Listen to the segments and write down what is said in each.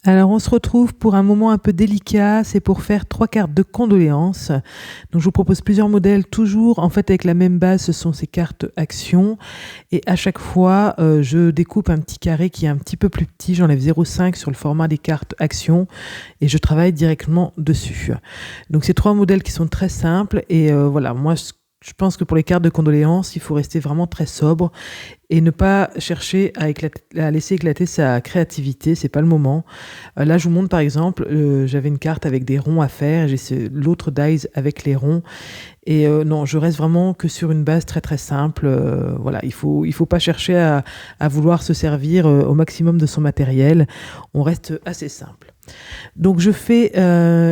Alors, on se retrouve pour un moment un peu délicat, c'est pour faire 3 cartes de condoléances. Donc, je vous propose plusieurs modèles, toujours en fait avec la même base, ce sont ces cartes actions. Et à chaque fois, je découpe un petit carré qui est un petit peu plus petit, j'enlève 0,5 sur le format des cartes actions et je travaille directement dessus. Donc, c'est 3 modèles qui sont très simples et voilà, moi je pense que pour les cartes de condoléances, il faut rester vraiment très sobre et ne pas chercher à laisser éclater sa créativité, c'est pas le moment. Là, je vous montre par exemple, j'avais une carte avec des ronds à faire, et j'ai l'autre dice avec les ronds. Et non, je reste vraiment que sur une base très très simple. Voilà, il faut pas chercher à vouloir se servir au maximum de son matériel. On reste assez simple. Donc je fais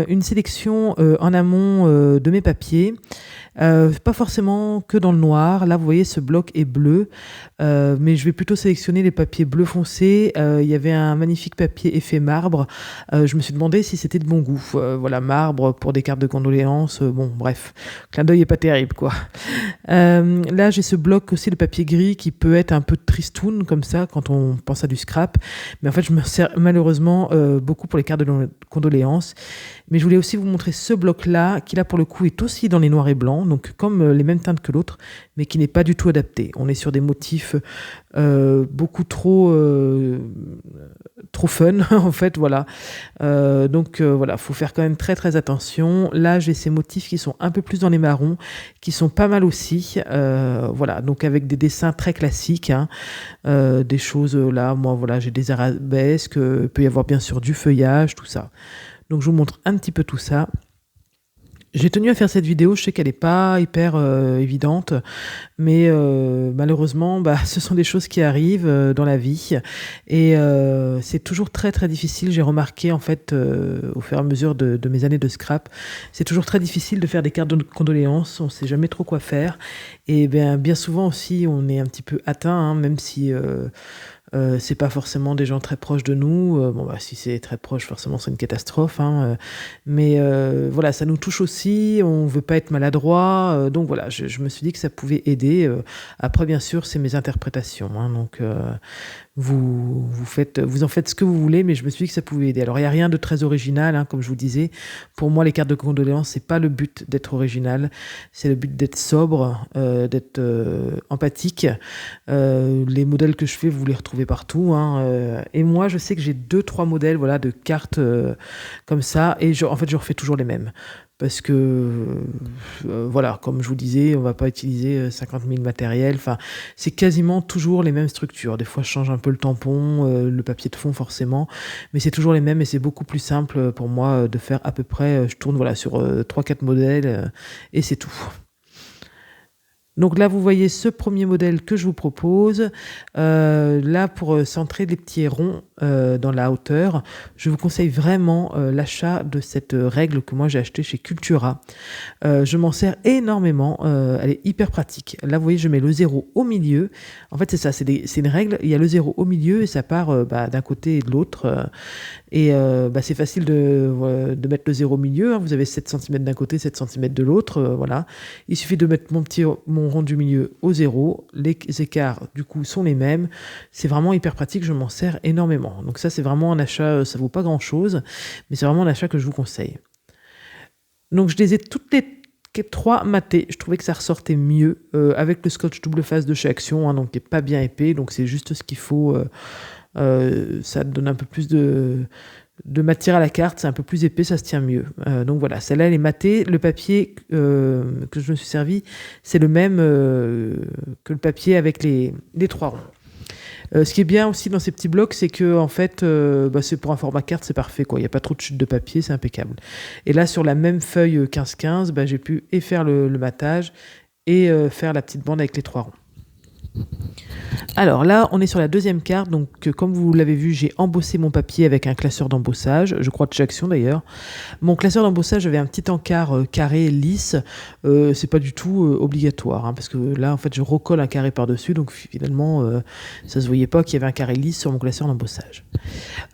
une sélection en amont de mes papiers. Pas forcément que dans le noir. Là, vous voyez, ce bloc est bleu, mais je vais plutôt sélectionner les papiers bleu foncé. Il y avait un magnifique papier effet marbre. Je me suis demandé si c'était de bon goût. Voilà, marbre pour des cartes de condoléances. Bon, bref, le clin d'œil est pas terrible, quoi. Là, j'ai ce bloc aussi de papier gris qui peut être un peu tristoun, comme ça, quand on pense à du scrap. Mais en fait, je me sers malheureusement beaucoup pour les cartes de condoléances. Mais je voulais aussi vous montrer ce bloc-là, qui là pour le coup est aussi dans les noirs et blancs, donc comme les mêmes teintes que l'autre, mais qui n'est pas du tout adapté. On est sur des motifs beaucoup trop fun, en fait, voilà. Donc voilà, faut faire quand même très très attention. Là, j'ai ces motifs qui sont un peu plus dans les marrons, qui sont pas mal aussi. Voilà, donc avec des dessins très classiques, hein, des choses là, moi voilà, j'ai des arabesques, peut y avoir bien sûr du feuillage, tout ça. Donc je vous montre un petit peu tout ça. J'ai tenu à faire cette vidéo, je sais qu'elle n'est pas hyper évidente, mais malheureusement, ce sont des choses qui arrivent dans la vie et c'est toujours très très difficile. J'ai remarqué en fait au fur et à mesure de mes années de scrap, c'est toujours très difficile de faire des cartes de condoléances, on ne sait jamais trop quoi faire et bien souvent aussi on est un petit peu atteint, hein, même si c'est pas forcément des gens très proches de nous. Si c'est très proche, forcément, c'est une catastrophe. Hein, mais voilà, ça nous touche aussi. On veut pas être maladroit. Donc voilà, je me suis dit que ça pouvait aider. Après, bien sûr, c'est mes interprétations. Hein, donc vous en faites ce que vous voulez, mais je me suis dit que ça pouvait aider. Alors, il n'y a rien de très original, hein, comme je vous disais. Pour moi, les cartes de condoléances, c'est pas le but d'être original. C'est le but d'être sobre, d'être empathique. Les modèles que je fais, vous les retrouvez partout. Hein, et moi, je sais que j'ai 2-3 modèles voilà, de cartes comme ça. Et en fait, je refais toujours les mêmes. Parce que, voilà, comme je vous disais, on ne va pas utiliser 50 000 matériels. Enfin, c'est quasiment toujours les mêmes structures. Des fois, je change un peu le tampon, le papier de fond, forcément. Mais c'est toujours les mêmes et c'est beaucoup plus simple pour moi de faire à peu près... je tourne voilà, sur 3-4 modèles et c'est tout. Donc là, vous voyez ce premier modèle que je vous propose. Là, pour centrer les petits ronds dans la hauteur, je vous conseille vraiment l'achat de cette règle que moi j'ai achetée chez Cultura. Je m'en sers énormément. Elle est hyper pratique. Là, vous voyez, je mets le 0 au milieu. En fait, c'est ça, c'est une règle. Il y a le 0 au milieu et ça part d'un côté et de l'autre. C'est facile de mettre le 0 au milieu. Hein. Vous avez 7 cm d'un côté, 7 cm de l'autre. Voilà. Il suffit de mettre mon rond du milieu au 0. Les écarts, du coup, sont les mêmes. C'est vraiment hyper pratique. Je m'en sers énormément. Donc ça, c'est vraiment un achat. Ça vaut pas grand-chose, mais c'est vraiment un achat que je vous conseille. Donc je les ai toutes les 3 matées. Je trouvais que ça ressortait mieux avec le scotch double face de chez Action, hein, donc qui n'est pas bien épais. Donc c'est juste ce qu'il faut. Ça donne un peu plus de matière à la carte, c'est un peu plus épais, ça se tient mieux. Donc voilà, celle-là elle est matée. Le papier que je me suis servi, c'est le même que le papier avec les 3 ronds. Ce qui est bien aussi dans ces petits blocs, c'est que en fait, c'est pour un format carte, c'est parfait, quoi. Il n'y a pas trop de chute de papier, c'est impeccable. Et là, sur la même feuille 15-15, j'ai pu faire le matage et faire la petite bande avec les 3 ronds. Alors là, on est sur la deuxième carte, donc comme vous l'avez vu, j'ai embossé mon papier avec un classeur d'embossage, je crois de chez Action d'ailleurs. Mon classeur d'embossage avait un petit encart carré lisse, c'est pas du tout obligatoire, hein, parce que là en fait je recolle un carré par-dessus, donc finalement ça se voyait pas qu'il y avait un carré lisse sur mon classeur d'embossage.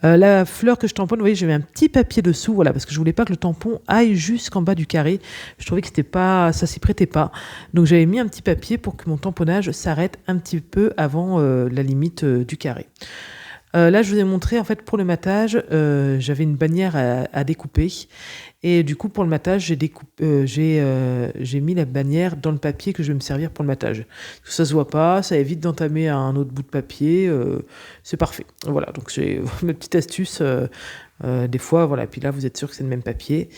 La fleur que je tamponne, vous voyez, j'avais un petit papier dessous, voilà, parce que je voulais pas que le tampon aille jusqu'en bas du carré. Je trouvais que ça s'y prêtait pas. Donc j'avais mis un petit papier pour que mon tamponnage s'arrête un petit peu avant la limite du carré. Là, je vous ai montré, en fait, pour le matage, j'avais une bannière à découper et du coup, pour le matage, j'ai mis la bannière dans le papier que je vais me servir pour le matage. Ça se voit pas, ça évite d'entamer un autre bout de papier, c'est parfait. Voilà, donc c'est ma petite astuce, des fois, voilà, puis là, vous êtes sûr que c'est le même papier.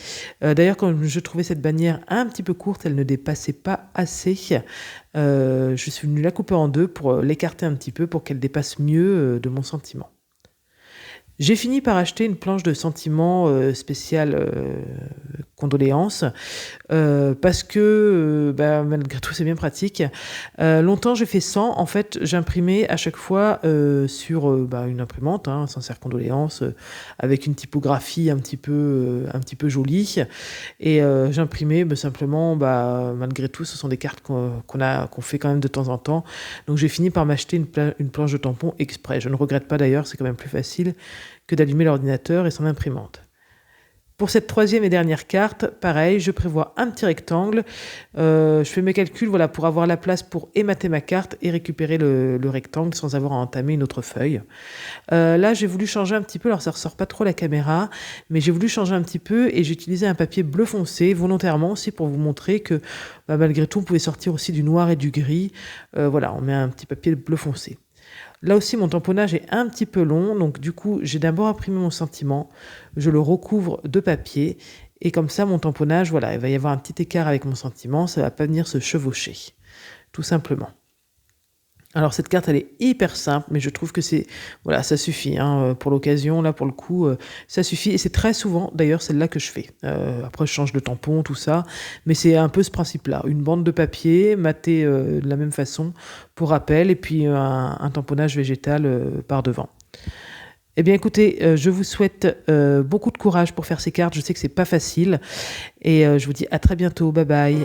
D'ailleurs, comme je trouvais cette bannière un petit peu courte, elle ne dépassait pas assez, je suis venue la couper en 2 pour, l'écarter un petit peu pour qu'elle dépasse mieux, de mon sentiment. J'ai fini par acheter une planche de sentiment, spéciale, condoléances, parce que, bah, malgré tout, c'est bien pratique. Longtemps, j'ai fait sans. En fait, j'imprimais à chaque fois, sur, bah, une imprimante, hein, Sincères condoléances, avec une typographie un petit peu jolie et j'imprimais, bah, simplement, bah, malgré tout, ce sont des cartes qu'on fait quand même de temps en temps. Donc j'ai fini par m'acheter une planche de tampon exprès. Je ne regrette pas d'ailleurs, c'est quand même plus facile que d'allumer l'ordinateur et son imprimante. Pour cette troisième et dernière carte, pareil, je prévois un petit rectangle. Je fais mes calculs, voilà, pour avoir la place pour émater ma carte et récupérer le rectangle sans avoir à entamer une autre feuille. Là, j'ai voulu changer un petit peu, alors ça ressort pas trop la caméra, mais j'ai voulu changer un petit peu et j'ai utilisé un papier bleu foncé, volontairement aussi pour vous montrer que, bah, malgré tout, on pouvait sortir aussi du noir et du gris. Voilà, on met un petit papier bleu foncé. Là aussi, mon tamponnage est un petit peu long, donc du coup, j'ai d'abord imprimé mon sentiment, je le recouvre de papier, et comme ça, mon tamponnage, voilà, il va y avoir un petit écart avec mon sentiment, ça va pas venir se chevaucher, tout simplement. Alors cette carte, elle est hyper simple, mais je trouve que voilà, ça suffit, hein, pour l'occasion, là, pour le coup, ça suffit. Et c'est très souvent, d'ailleurs, celle-là que je fais. Après, je change de tampon, tout ça, mais c'est un peu ce principe-là. Une bande de papier, matée de la même façon, pour rappel, et puis un tamponnage végétal par devant. Eh bien, écoutez, je vous souhaite beaucoup de courage pour faire ces cartes. Je sais que c'est pas facile, et je vous dis à très bientôt. Bye bye.